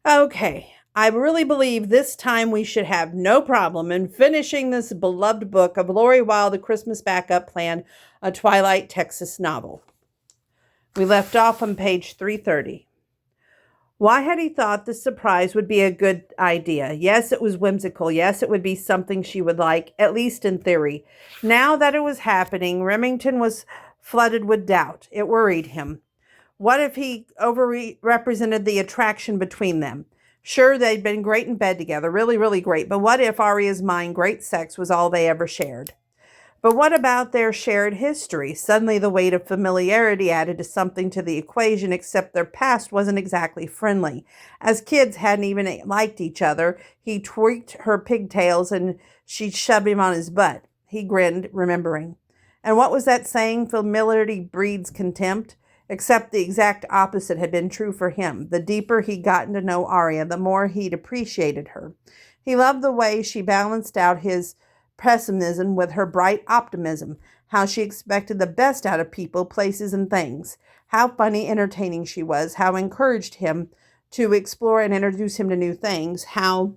Okay, I really believe this time we should have no problem in finishing this beloved book of Lori Wilde, The Christmas Backup Plan, a Twilight, Texas novel. We left off on page 330. Why had he thought this surprise would be a good idea? Yes, it was whimsical. Yes, it would be something she would like, at least in theory. Now that it was happening, Remington was flooded with doubt. It worried him. What if he overrepresented the attraction between them? Sure, they'd been great in bed together, really, really great. But what if Arya's mind, great sex, was all they ever shared? But what about their shared history? Suddenly the weight of familiarity added to something to the equation, except their past wasn't exactly friendly. As kids hadn't even liked each other. He tweaked her pigtails and she shoved him on his butt. He grinned, remembering. And what was that saying? Familiarity breeds contempt. Except the exact opposite had been true for him. The deeper he'd gotten to know Arya, the more he'd appreciated her. He loved the way she balanced out his pessimism with her bright optimism, how she expected the best out of people, places, and things, how funny, entertaining she was, how encouraged him to explore and introduce him to new things, how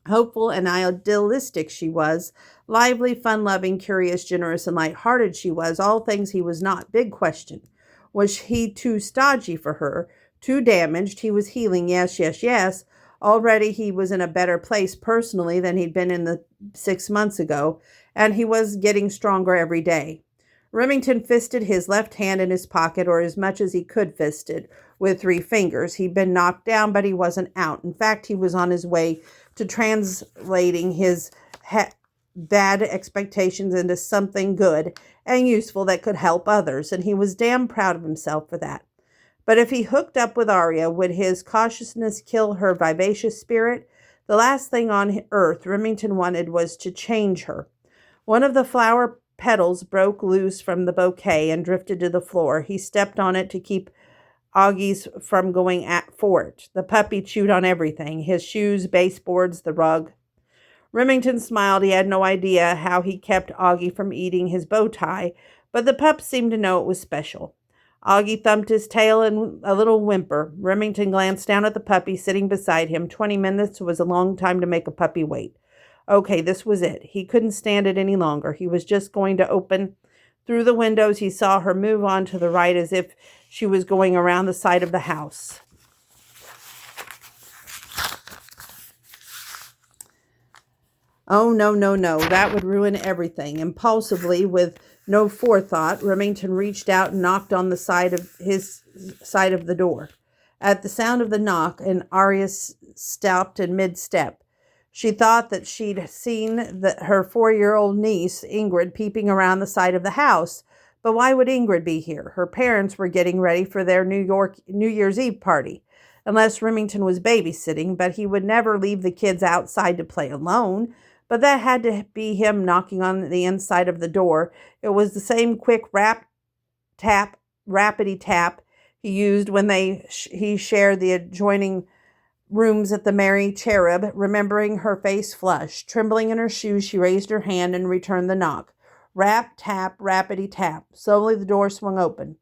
hopeful and idealistic she was, lively, fun-loving, curious, generous, and light-hearted she was, all things he was not. Big question. Was he too stodgy for her, too damaged? He was healing, yes, yes, yes. Already he was in a better place personally than he'd been in the 6 months ago, and he was getting stronger every day. Remington fisted his left hand in his pocket, or as much as he could fist it, with 3 fingers. He'd been knocked down, but he wasn't out. In fact, he was on his way to translating his bad expectations into something good and useful that could help others, and he was damn proud of himself for that. But if he hooked up with Arya, would his cautiousness kill her vivacious spirit? The last thing on earth Remington wanted was to change her. One of the flower petals broke loose from the bouquet and drifted to the floor. He stepped on it to keep Augie's from going for it. The puppy chewed on everything, his shoes, baseboards, the rug. Remington smiled. He had no idea how he kept Augie from eating his bow tie, but the pup seemed to know it was special. Augie thumped his tail in a little whimper. Remington glanced down at the puppy sitting beside him. 20 minutes was a long time to make a puppy wait. Okay, this was it. He couldn't stand it any longer. He was just going to open. Through the windows, he saw her move on to the right as if she was going around the side of the house. Oh, no, no, no. That would ruin everything. Impulsively, with no forethought, Remington reached out and knocked on the side of the door. At the sound of the knock, and Arya stopped in mid-step. She thought that she'd seen her 4-year-old niece, Ingrid, peeping around the side of the house. But why would Ingrid be here? Her parents were getting ready for their New Year's Eve party. Unless Remington was babysitting, but he would never leave the kids outside to play alone. But that had to be him knocking on the inside of the door. It was the same quick rapidy tap he used when he shared the adjoining rooms at the Merry Cherub. Remembering, her face flushed. Trembling in her shoes, she raised her hand and returned the knock. Rap, tap, rapidy tap. Slowly the door swung open.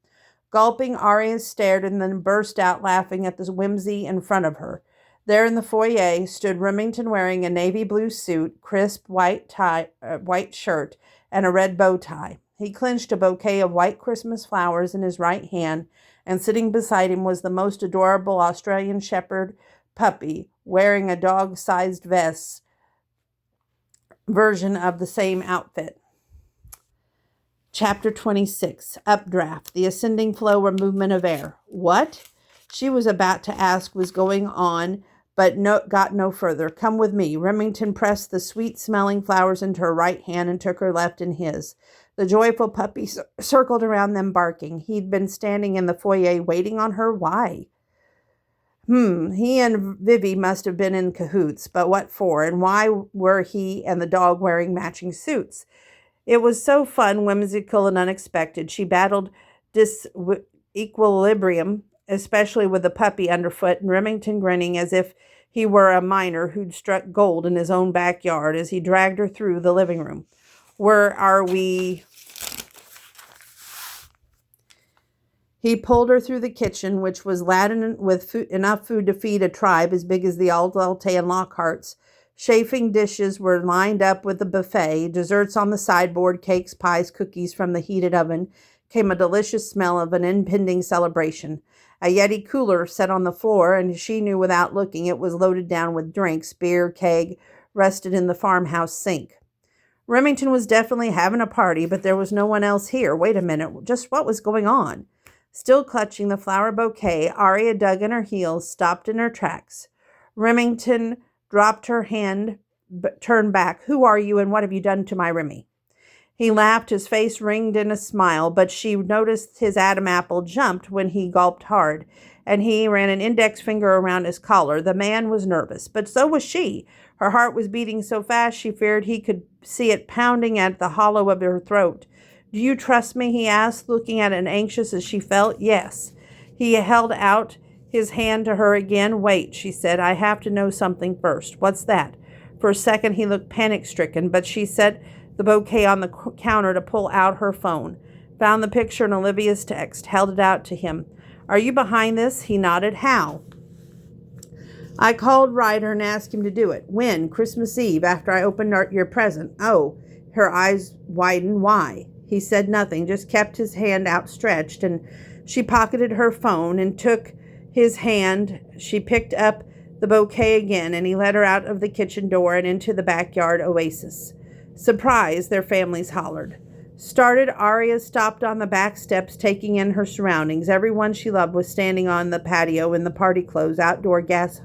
Gulping, Arya stared and then burst out laughing at the whimsy in front of her. There in the foyer stood Remington wearing a navy blue suit, crisp white shirt, and a red bow tie. He clenched a bouquet of white Christmas flowers in his right hand, and sitting beside him was the most adorable Australian Shepherd puppy, wearing a dog-sized vest version of the same outfit. Chapter 26, Updraft, the ascending flow or movement of air. What? She was about to ask was going on, but got no further. Come with me. Remington pressed the sweet-smelling flowers into her right hand and took her left in his. The joyful puppy circled around them, barking. He'd been standing in the foyer waiting on her. Why? He and Vivi must have been in cahoots, but what for? And why were he and the dog wearing matching suits? It was so fun, whimsical, and unexpected. She battled disequilibrium, especially with the puppy underfoot, and Remington grinning as if he were a miner who'd struck gold in his own backyard as he dragged her through the living room. Where are we? He pulled her through the kitchen, which was laden with enough food to feed a tribe as big as the wilde and Lockhart's. Chafing dishes were lined up with the buffet, desserts on the sideboard, cakes, pies, cookies from the heated oven. Came a delicious smell of an impending celebration. A Yeti cooler set on the floor, and she knew without looking it was loaded down with drinks. Beer keg rested in the farmhouse sink. Remington was definitely having a party, but there was no one else here. Wait a minute, just what was going on? Still clutching the flower bouquet, Aria dug in her heels, stopped in her tracks. Remington dropped her hand, turned back. Who are you, and what have you done to my Remy? He laughed, his face ringed in a smile, but she noticed his Adam apple jumped when he gulped hard, and he ran an index finger around his collar. The man was nervous, but so was she. Her heart was beating so fast she feared he could see it pounding at the hollow of her throat. Do you trust me? He asked, looking at it anxious as she felt. Yes. He held out his hand to her again. Wait, she said. I have to know something first. What's that? For a second he looked panic-stricken, but she set the bouquet on the counter to pull out her phone. Found the picture in Olivia's text, held it out to him. Are you behind this? He nodded. How? I called Ryder and asked him to do it. When? Christmas Eve, after I opened your present. Oh. Her eyes widened. Why? He said nothing, just kept his hand outstretched, and she pocketed her phone and took his hand. She picked up the bouquet again, and he led her out of the kitchen door and into the backyard oasis. Surprise, their families hollered. Started, Aria stopped on the back steps, taking in her surroundings. Everyone she loved was standing on the patio in the party clothes, outdoor gas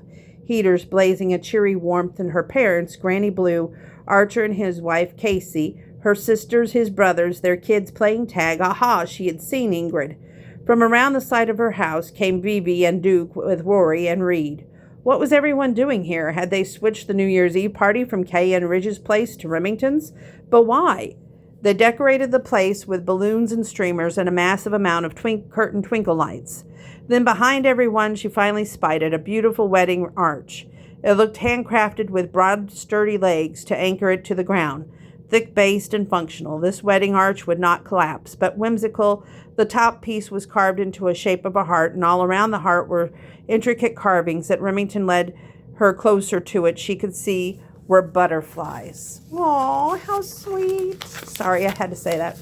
heaters blazing a cheery warmth, and her parents, Granny Blue, Archer and his wife, Casey, her sisters, his brothers, their kids playing tag. Aha, she had seen Ingrid. From around the side of her house came Vivi and Duke with Rory and Reed. What was everyone doing here? Had they switched the New Year's Eve party from Kay and Ridge's place to Remington's? But why? They decorated the place with balloons and streamers and a massive amount of curtain twinkle lights. Then behind everyone she finally spied a beautiful wedding arch. It looked handcrafted with broad, sturdy legs to anchor it to the ground. Thick-based and functional, this wedding arch would not collapse, but whimsical. The top piece was carved into a shape of a heart, and all around the heart were intricate carvings that Remington led her closer to it. She could see were butterflies. Oh, how sweet. Sorry, I had to say that.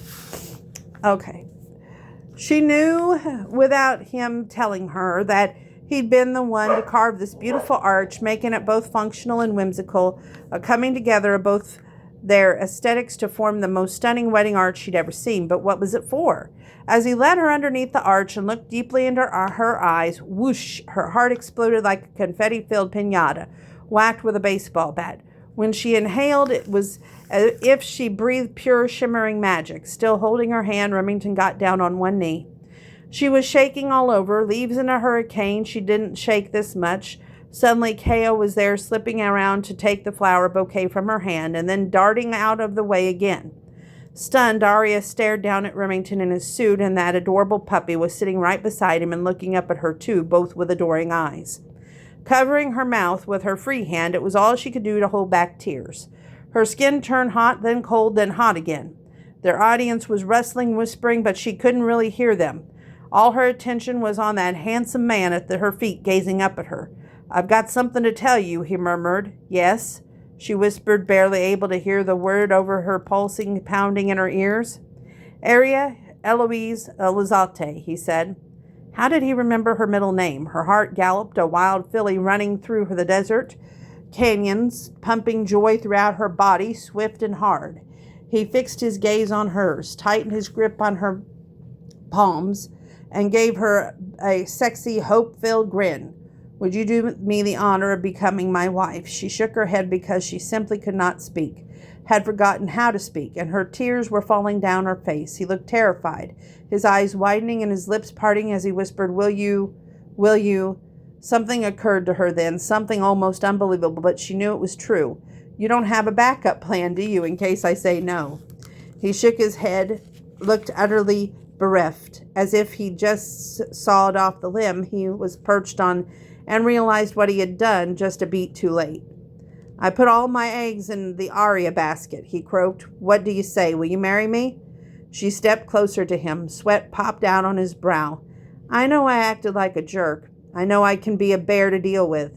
Okay. She knew without him telling her that he'd been the one to carve this beautiful arch, making it both functional and whimsical, a coming together of both their aesthetics to form the most stunning wedding arch she'd ever seen. But what was it for? As he led her underneath the arch and looked deeply into her eyes, whoosh, her heart exploded like a confetti-filled piñata, whacked with a baseball bat. When she inhaled, it was as if she breathed pure, shimmering magic. Still holding her hand, Remington got down on one knee. She was shaking all over, leaves in a hurricane. She didn't shake this much. Suddenly, Ko was there, slipping around to take the flower bouquet from her hand, and then darting out of the way again. Stunned, Aria stared down at Remington in his suit, and that adorable puppy was sitting right beside him and looking up at her too, both with adoring eyes. Covering her mouth with her free hand, it was all she could do to hold back tears. Her skin turned hot, then cold, then hot again. Their audience was rustling, whispering, but she couldn't really hear them. All her attention was on that handsome man at her feet, gazing up at her. I've got something to tell you, he murmured. Yes, she whispered, barely able to hear the word over her pulsing, pounding in her ears. Aria Eloise Elizate, he said. How did he remember her middle name? Her heart galloped, a wild filly running through the desert canyons, pumping joy throughout her body, swift and hard. He fixed his gaze on hers, tightened his grip on her palms, and gave her a sexy, hope-filled grin. Would you do me the honor of becoming my wife? She shook her head because she simply could not speak, had forgotten how to speak, and her tears were falling down her face. He looked terrified, his eyes widening and his lips parting as he whispered, will you? Something occurred to her then, something almost unbelievable, but she knew it was true. You don't have a backup plan, do you, in case I say no? He shook his head, looked utterly bereft, as if he just sawed off the limb he was perched on and realized what he had done just a beat too late. I put all my eggs in the Aria basket, he croaked. What do you say? Will you marry me? She stepped closer to him. Sweat popped out on his brow. I know I acted like a jerk. I know I can be a bear to deal with.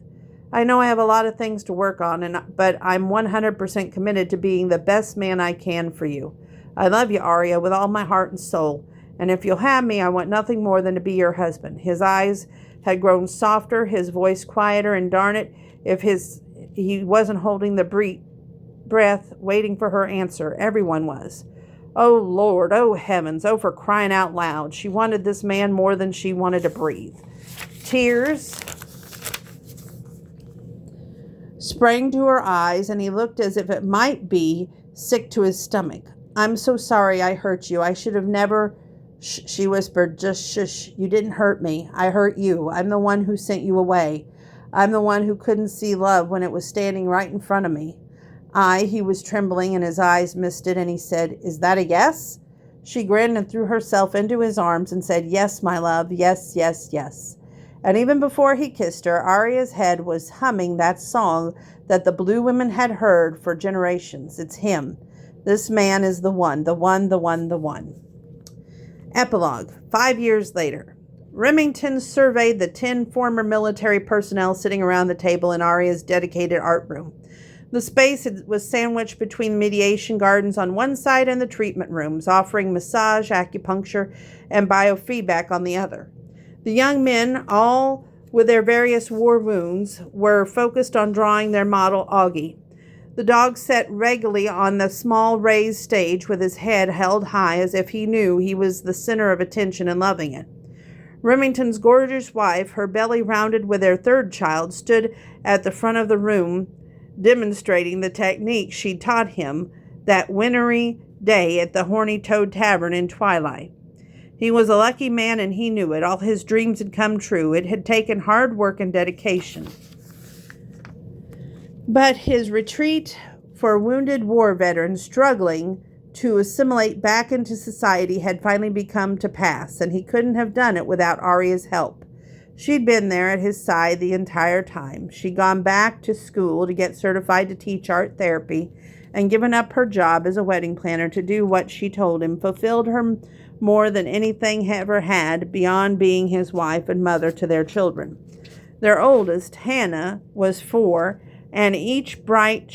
I know I have a lot of things to work on, but I'm 100% committed to being the best man I can for you. I love you, Arya, with all my heart and soul, and if you'll have me, I want nothing more than to be your husband." His eyes had grown softer, his voice quieter, and darn it, if he wasn't holding the breath, waiting for her answer. Everyone was. Oh, Lord, oh, heavens, oh, for crying out loud. She wanted this man more than she wanted to breathe. Tears sprang to her eyes, and he looked as if it might be sick to his stomach. "I'm so sorry I hurt you. I should have never..." "Shh," she whispered. "Just shush. You didn't hurt me. I hurt you. I'm the one who sent you away. I'm the one who couldn't see love when it was standing right in front of me." He was trembling, and his eyes misted, and he said, "Is that a yes?" She grinned and threw herself into his arms and said, "Yes, my love. Yes, yes, yes." And even before he kissed her, Arya's head was humming that song that the Blue women had heard for generations. It's him. This man is the one, the one, the one, the one. Epilogue. 5 years later. Remington surveyed the 10 former military personnel sitting around the table in Arya's dedicated art room. The space was sandwiched between mediation gardens on one side and the treatment rooms, offering massage, acupuncture, and biofeedback on the other. The young men, all with their various war wounds, were focused on drawing their model Augie. The dog sat regularly on the small raised stage with his head held high as if he knew he was the center of attention and loving it. Remington's gorgeous wife, her belly rounded with their third child, stood at the front of the room, demonstrating the technique she'd taught him that wintry day at the Horny Toad Tavern in Twilight. He was a lucky man, and he knew it. All his dreams had come true. It had taken hard work and dedication. But his retreat for wounded war veterans struggling to assimilate back into society had finally become to pass, and he couldn't have done it without Arya's help. She'd been there at his side the entire time. She'd gone back to school to get certified to teach art therapy and given up her job as a wedding planner to do what she told him fulfilled her more than anything ever had, beyond being his wife and mother to their children. Their oldest, Hannah, was 4, and each bright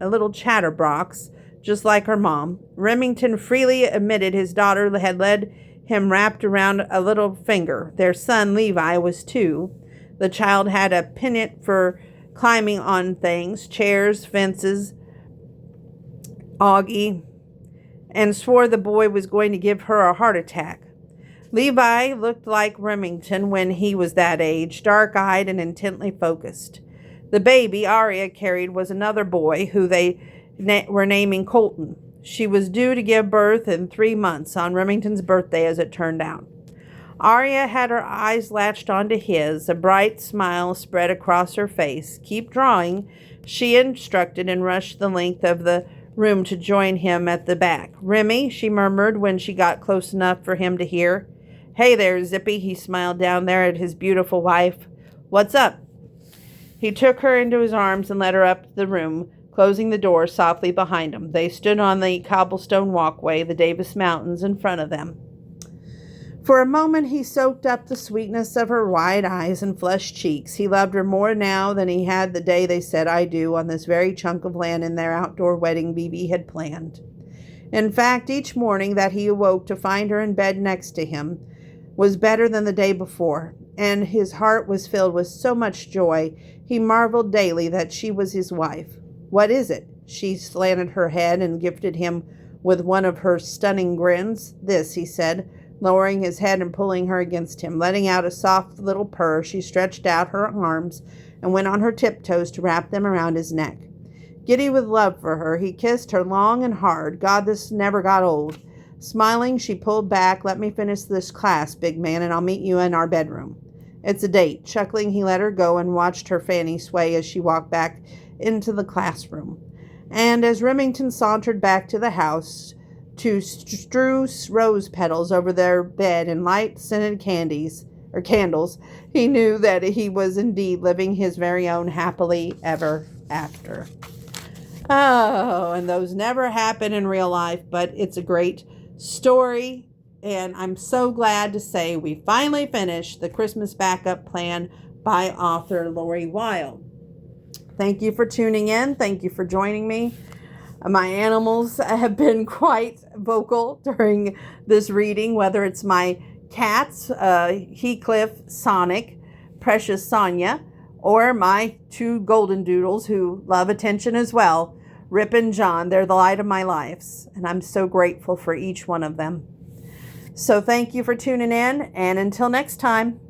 little chatterbox, just like her mom. Remington freely admitted his daughter had led him wrapped around a little finger. Their son, Levi, was 2. The child had a penchant for climbing on things, chairs, fences, Augie, and swore the boy was going to give her a heart attack. Levi looked like Remington when he was that age, dark-eyed and intently focused. The baby Arya carried was another boy who they were naming Colton. She was due to give birth in 3 months, on Remington's birthday, as it turned out. Arya had her eyes latched onto his. A bright smile spread across her face. "Keep drawing," she instructed, and rushed the length of the room to join him at the back. "Remy," she murmured when she got close enough for him to hear. "Hey there, Zippy," he smiled down there at his beautiful wife. "What's up?" He took her into his arms and led her up the room, closing the door softly behind him. They stood on the cobblestone walkway, the Davis Mountains in front of them. For a moment he soaked up the sweetness of her wide eyes and flushed cheeks. He loved her more now than he had the day they said "I do" on this very chunk of land in their outdoor wedding BB had planned. In fact, each morning that he awoke to find her in bed next to him was better than the day before, and his heart was filled with so much joy he marveled daily that she was his wife. "What is it?" She slanted her head and gifted him with one of her stunning grins. "This," he said, lowering his head and pulling her against him. Letting out a soft little purr, she stretched out her arms and went on her tiptoes to wrap them around his neck. Giddy with love for her, he kissed her long and hard. God, this never got old. Smiling, she pulled back. "Let me finish this class, big man, and I'll meet you in our bedroom. It's a date." Chuckling, he let her go and watched her fanny sway as she walked back into the classroom. And as Remington sauntered back to the house to strew rose petals over their bed and light scented candles, he knew that he was indeed living his very own happily ever after. Oh, and those never happen in real life, but it's a great story And I'm so glad to say we finally finished The Christmas Backup Plan by author Lori Wilde. Thank you for tuning in. Thank you for joining me. My animals have been quite vocal during this reading, whether it's my cats, Heathcliff, Sonic, Precious Sonia, or my two golden doodles who love attention as well, Rip and John. They're the light of my life, and I'm so grateful for each one of them. So thank you for tuning in, and until next time.